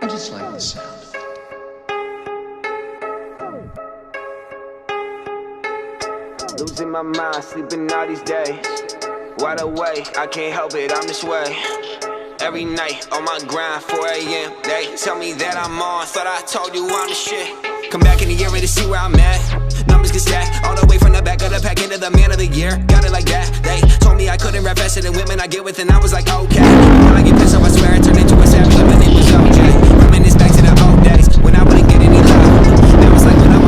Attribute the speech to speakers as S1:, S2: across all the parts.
S1: I just like the sound of it.
S2: Losing my mind, sleeping all these days. Wide awake, I can't help it, I'm this way. Every night on my grind, 4 a.m. They tell me that I'm on, thought I told you I'm the shit. Come back in the year to see where I'm at. Numbers get stacked, all the way from the back of the pack into the man of the year. Got it like that. They told me I couldn't rap faster than women I get with, and I was like, okay. When I get pissed off, I swear I turned into a savage, but my name was OJ. Reminisce back to the old days when I wouldn't get any love. That was like when I was.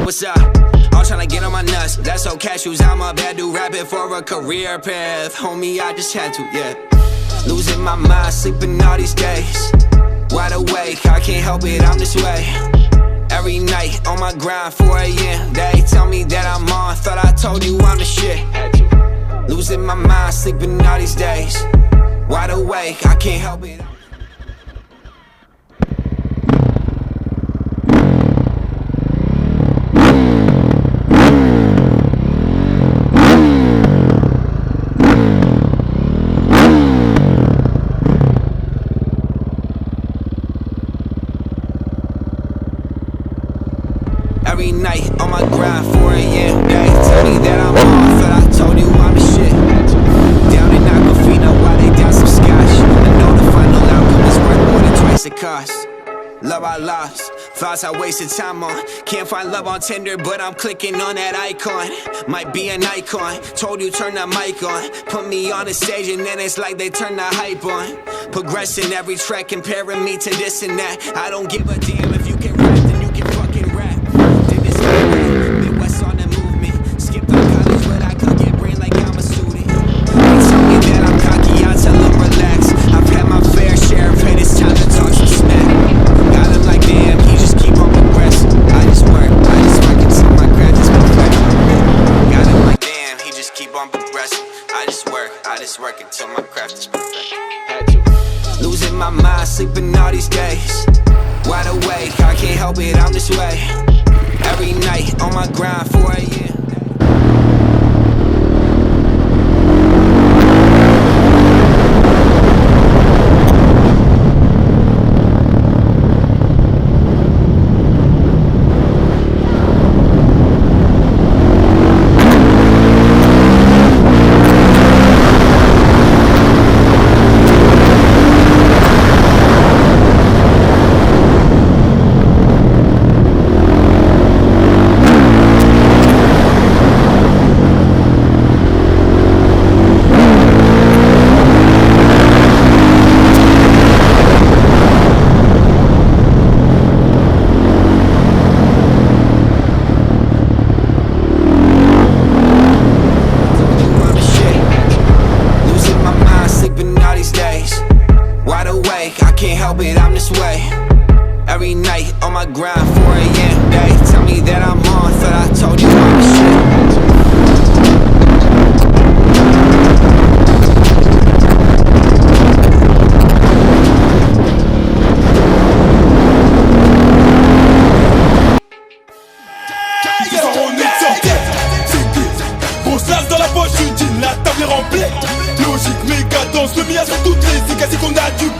S2: What's up? All tryna get on my nuts. That's so cashews. I'm a bad dude rapping for a career path. Homie, I just had to, yeah. Losing my mind, sleeping all these days. Wide awake, I can't help it, I'm this way. Every night on my grind, 4 a.m. They tell me that I'm on, thought I told you I'm the shit. Losing my mind, sleeping all these days. Wide awake, I can't help it. Every night on my grind, 4 a.m. They tell me that I'm on, thought I told you I'm the shit. Down in Aquafina while they down some scotch. I know the final outcome is worth more than twice the cost. Love I lost, thoughts I wasted time on. Can't find love on Tinder, but I'm clicking on that icon. Might be an icon, told you turn the mic on. Put me on the stage and then it's like they turn the hype on. Progressing every track, comparing me to this and that. I don't give a damn if you can rap, then you can fucking rap. Did this Midwest on the movement. Skipped on college, but I could get brain like I'm a student. They tell me that I'm cocky, I tell them relax. I've had my fair share of hate, it's time to talk some smack. Got him like damn, he just keep on progressing. I just work until my craft is perfect. Got him like damn, he just keep on progressing. I just work until my craft is perfect. Had to. Losing my mind, sleeping all these days. Wide awake, I can't help it, I'm this way. Every night on my grind, 4 a.m. every night on my grind, 4 a.m. They tell me that I'm on, thought I told you I'm the shit.
S3: Dans la poche du jean, la table est remplie. Logique, méga danse, le mien sur toutes les écailles qu'on a du